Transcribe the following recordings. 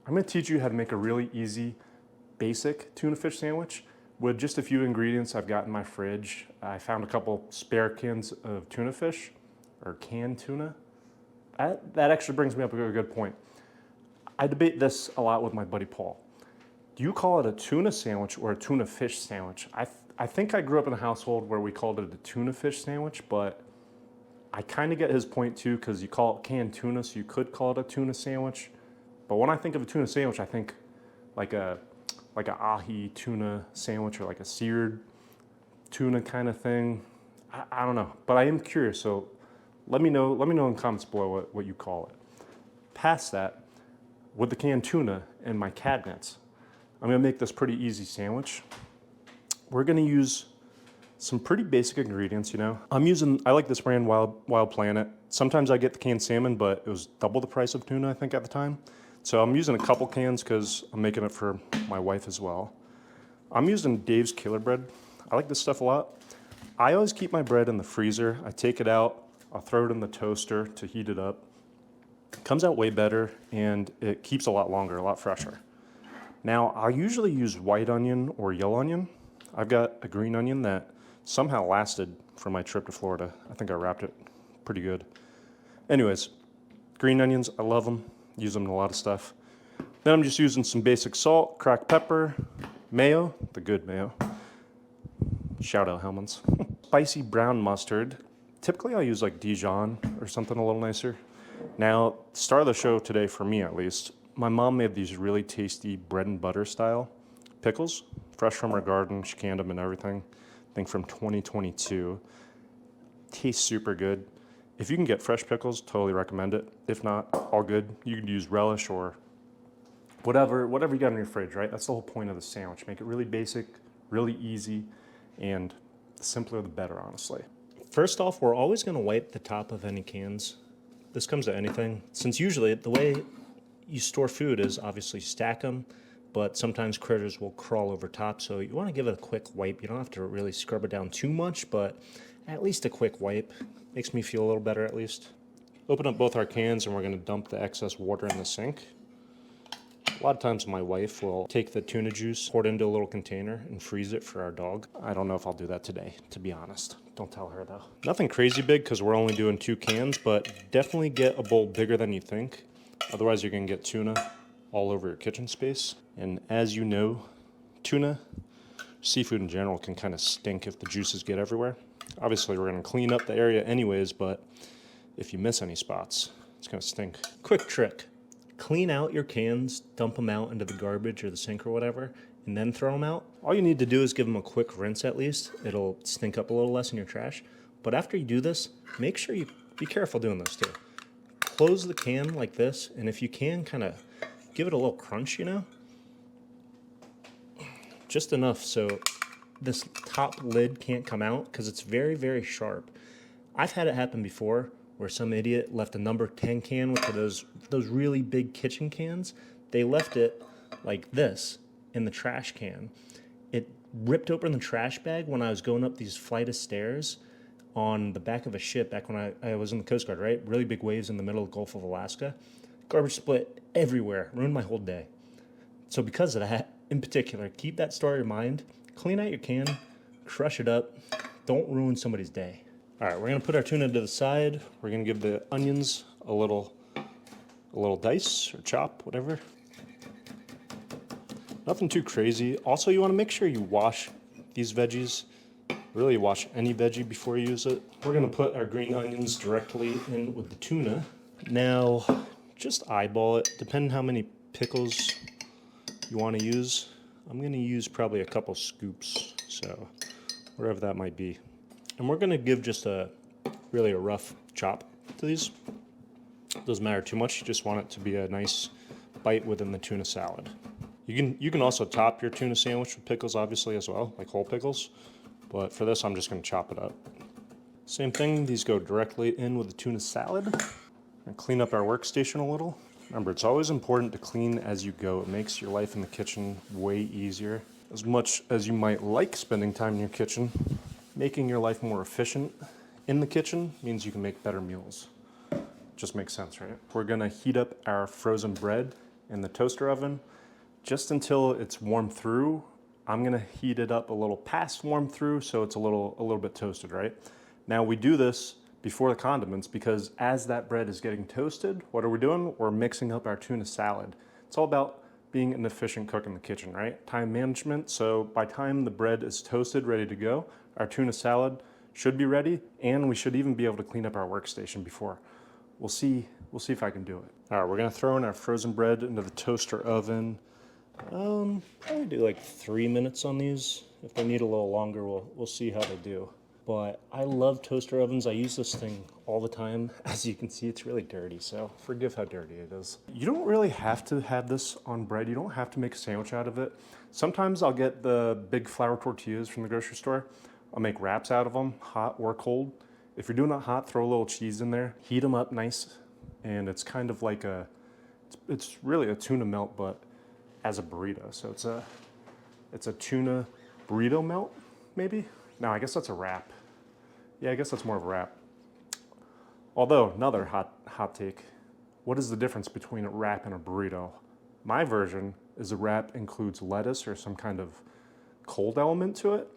I'm gonna teach you how to make a really easy, basic tuna fish sandwich with just a few ingredients I've got in my fridge. I found a couple spare cans of tuna fish, or canned tuna. That actually brings me up to a good point. I debate this a lot with my buddy Paul. Do you call it a tuna sandwich or a tuna fish sandwich? I think I grew up in a household where we called it a tuna fish sandwich, but I kind of get his point too, because you call it canned tuna, so you could call it a tuna sandwich. But when I think of a tuna sandwich, I think like a ahi tuna sandwich, or like a seared tuna kind of thing. I don't know, but I am curious, so let me know in the comments below what you call it. Past that, with the canned tuna in my cabinets, I'm gonna make this pretty easy sandwich. We're gonna use some pretty basic ingredients, you know. I like this brand, Wild Planet. Sometimes I get the canned salmon, but it was double the price of tuna, I think, at the time. So I'm using a couple cans because I'm making it for my wife as well. I'm using Dave's Killer Bread. I like this stuff a lot. I always keep my bread in the freezer. I take it out, I'll throw it in the toaster to heat it up. It comes out way better, and it keeps a lot longer, a lot fresher. Now, I usually use white onion or yellow onion. I've got a green onion that somehow lasted for my trip to Florida. I think I wrapped it pretty good. Anyways, green onions, I love them. Use them in a lot of stuff. Then I'm just using some basic salt, cracked pepper, mayo, the good mayo. Shout out Hellman's. Spicy brown mustard. Typically I'll use like Dijon or something a little nicer. Now, star of the show today, for me at least, my mom made these really tasty bread and butter style pickles, fresh from her garden. She canned them and everything. I think from 2022. Tastes super good. If you can get fresh pickles, totally recommend it. If not, all good. You can use relish or whatever you got in your fridge, right? That's the whole point of the sandwich. Make it really basic, really easy, and the simpler the better, honestly. First off, we're always gonna wipe the top of any cans. This comes to anything. Since usually the way you store food is obviously stack them, but sometimes critters will crawl over top, so you wanna give it a quick wipe. You don't have to really scrub it down too much, but at least a quick wipe. Makes me feel a little better at least. Open up both our cans and we're gonna dump the excess water in the sink. A lot of times my wife will take the tuna juice, pour it into a little container, and freeze it for our dog. I don't know if I'll do that today, to be honest. Don't tell her though. Nothing crazy big because we're only doing 2 cans, but definitely get a bowl bigger than you think. Otherwise you're gonna get tuna all over your kitchen space. And as you know, tuna, seafood in general, can kind of stink if the juices get everywhere. Obviously we're gonna clean up the area anyways, but if you miss any spots, it's gonna stink. Quick trick, clean out your cans, dump them out into the garbage or the sink or whatever, and then throw them out. All you need to do is give them a quick rinse at least. It'll stink up a little less in your trash. But after you do this, make sure you be careful doing this too. Close the can like this, and if you can, kind of give it a little crunch, you know? Just enough so this top lid can't come out because it's very, very sharp. I've had it happen before where some idiot left a number 10 can with those really big kitchen cans. They left it like this in the trash can. It ripped open the trash bag when I was going up these flight of stairs on the back of a ship back when I was in the Coast Guard, right? Really big waves in the middle of the Gulf of Alaska. Garbage split everywhere, ruined my whole day. So because of that, in particular, keep that story in mind. Clean out your can, crush it up. Don't ruin somebody's day. All right, we're gonna put our tuna to the side. We're gonna give the onions a little dice or chop, whatever. Nothing too crazy. Also, you wanna make sure you wash these veggies. Really wash any veggie before you use it. We're gonna put our green onions directly in with the tuna. Now, just eyeball it. Depending how many pickles you wanna use. I'm gonna use probably a couple scoops, so whatever that might be. And we're gonna give just really a rough chop to these. Doesn't matter too much, you just want it to be a nice bite within the tuna salad. You can also top your tuna sandwich with pickles obviously as well, like whole pickles. But for this, I'm just gonna chop it up. Same thing, these go directly in with the tuna salad. And clean up our workstation a little. Remember, it's always important to clean as you go. It makes your life in the kitchen way easier. As much as you might like spending time in your kitchen, making your life more efficient in the kitchen means you can make better meals. Just makes sense, right? We're gonna heat up our frozen bread in the toaster oven just until it's warm through. I'm gonna heat it up a little past warm through so it's a little bit toasted, right? Now we do this before the condiments because as that bread is getting toasted, what are we doing? We're mixing up our tuna salad. It's all about being an efficient cook in the kitchen, right? Time management. So by the time the bread is toasted, ready to go, our tuna salad should be ready, and we should even be able to clean up our workstation before. We'll see if I can do it. All right, we're gonna throw in our frozen bread into the toaster oven. Probably do like 3 minutes on these. If they need a little longer, we'll see how they do. But I love toaster ovens. I use this thing all the time. As you can see, it's really dirty, so forgive how dirty it is. You don't really have to have this on bread. You don't have to make a sandwich out of it. Sometimes I'll get the big flour tortillas from the grocery store. I'll make wraps out of them, hot or cold. If you're doing it hot, throw a little cheese in there, heat them up nice, and it's kind of like it's really a tuna melt, but as a burrito. So it's a tuna burrito melt, maybe? No, I guess that's a wrap. Yeah, I guess that's more of a wrap. Although, another hot take. What is the difference between a wrap and a burrito? My version is a wrap includes lettuce or some kind of cold element to it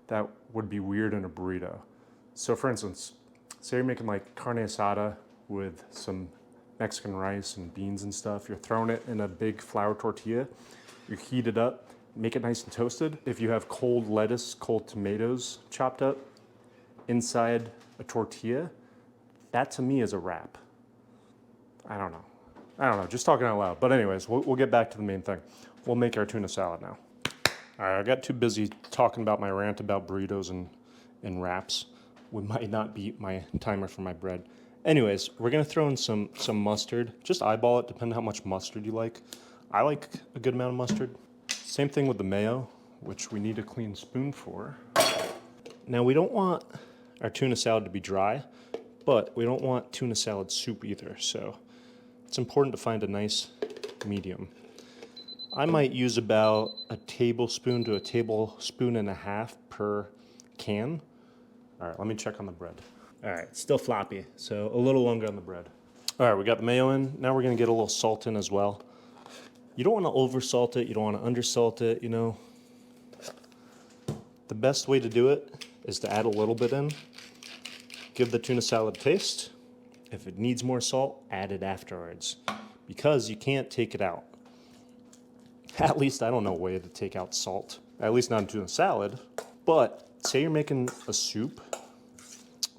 that would be weird in a burrito. So for instance, say you're making like carne asada with some Mexican rice and beans and stuff. You're throwing it in a big flour tortilla. You heat it up, make it nice and toasted. If you have cold lettuce, cold tomatoes chopped up inside a tortilla, that to me is a wrap. I don't know, just talking out loud. But anyways, we'll get back to the main thing. We'll make our tuna salad now. All right, I got too busy talking about my rant about burritos and wraps. We might not beat my timer for my bread. Anyways, we're gonna throw in some mustard. Just eyeball it, depending on how much mustard you like. I like a good amount of mustard. Same thing with the mayo, which we need a clean spoon for. Now we don't want our tuna salad to be dry, but we don't want tuna salad soup either, so it's important to find a nice medium. I might use about a tablespoon to a tablespoon and a half per can. All right, let me check on the bread. All right, still floppy, so a little longer on the bread. All right, we got the mayo in. Now we're gonna get a little salt in as well. You don't wanna over salt it, you don't wanna under salt it, you know. The best way to do it is to add a little bit in. Give the tuna salad a taste. If it needs more salt, add it afterwards, because you can't take it out. At least I don't know a way to take out salt, at least not in tuna salad. But say you're making a soup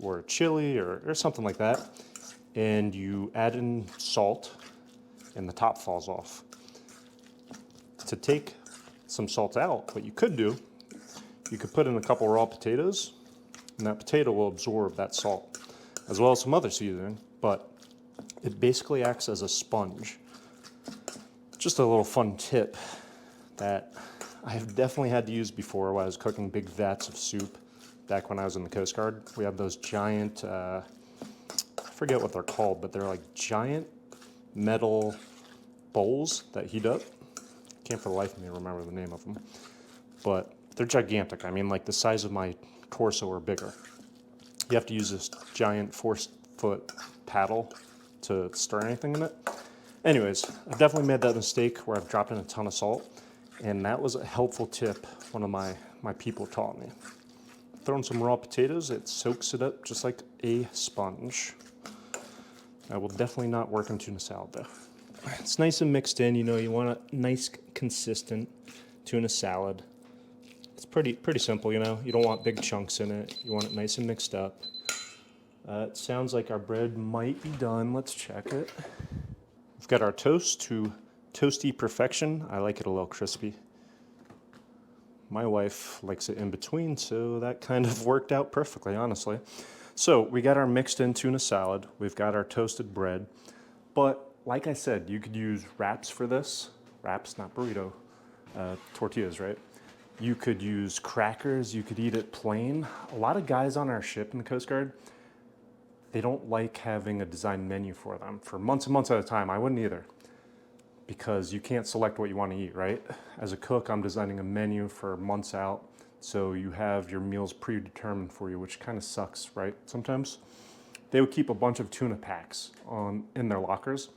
or a chili or something like that, and you add in salt and the top falls off. To take some salt out, what you could do, you could put in a couple raw potatoes, and that potato will absorb that salt, as well as some other seasoning, but it basically acts as a sponge. Just a little fun tip that I've definitely had to use before when I was cooking big vats of soup back when I was in the Coast Guard. We have those giant, I forget what they're called, but they're like giant metal bowls that heat up. Can't for the life of me remember the name of them, but they're gigantic. I mean, like the size of my torso or bigger. You have to use this giant 4-foot paddle to stir anything in it. Anyways, I've definitely made that mistake where I've dropped in a ton of salt, and that was a helpful tip one of my people taught me. Throw in some raw potatoes, it soaks it up just like a sponge. That will definitely not work in tuna salad though. It's nice and mixed in, you know, you want a nice consistent tuna salad. It's pretty simple, you know, you don't want big chunks in it, you want it nice and mixed up. It sounds like our bread might be done, let's check it. We've got our toast to toasty perfection. I like it a little crispy. My wife likes it in between, so that kind of worked out perfectly, honestly. So we got our mixed in tuna salad, we've got our toasted bread, but like I said, you could use wraps for this. Wraps, not burrito, tortillas, right? You could use crackers, you could eat it plain. A lot of guys on our ship in the Coast Guard, they don't like having a designed menu for them for months and months at a time. I wouldn't either, because you can't select what you want to eat, right? As a cook, I'm designing a menu for months out, so you have your meals predetermined for you, which kind of sucks, right? Sometimes they would keep a bunch of tuna packs in their lockers,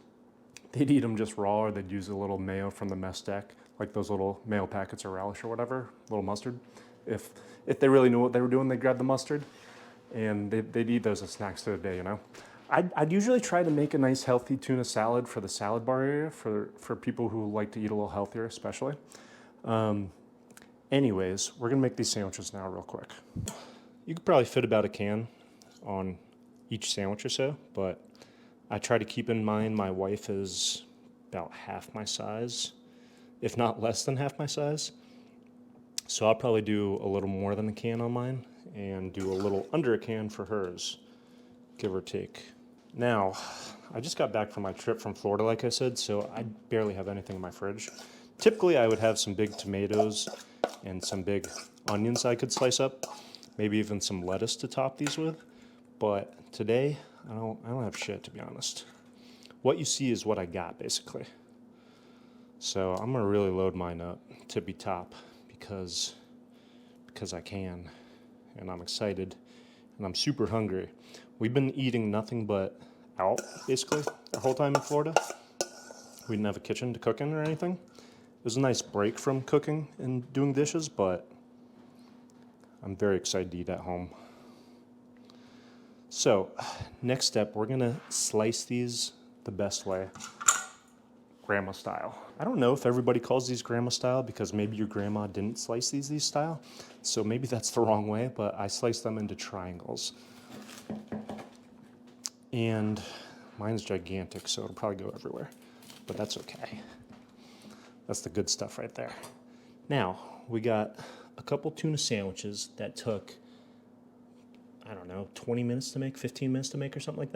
they'd eat them just raw, or they'd use a little mayo from the mess deck, like those little mayo packets of relish or whatever, little mustard. If they really knew what they were doing, they'd grab the mustard, and they'd eat those as snacks through the day, you know? I'd usually try to make a nice healthy tuna salad for the salad bar area for people who like to eat a little healthier, especially. Anyways, we're gonna make these sandwiches now real quick. You could probably fit about a can on each sandwich or so, but I try to keep in mind my wife is about half my size, if not less than half my size. So I'll probably do a little more than a can on mine and do a little under a can for hers, give or take. Now, I just got back from my trip from Florida, like I said, so I barely have anything in my fridge. Typically, I would have some big tomatoes and some big onions I could slice up, maybe even some lettuce to top these with. But today, I don't have shit, to be honest. What you see is what I got, basically. So I'm gonna really load mine up to be top because I can, and I'm excited, and I'm super hungry. We've been eating nothing but out, basically, the whole time in Florida. We didn't have a kitchen to cook in or anything. It was a nice break from cooking and doing dishes, but I'm very excited to eat at home. So, next step, we're gonna slice these the best way, grandma style. I don't know if everybody calls these grandma style because maybe your grandma didn't slice these style, so maybe that's the wrong way, but I slice them into triangles. And mine's gigantic, so it'll probably go everywhere, but that's okay. That's the good stuff right there. Now, we got a couple tuna sandwiches that took, I don't know, 20 minutes to make, 15 minutes to make or something like that.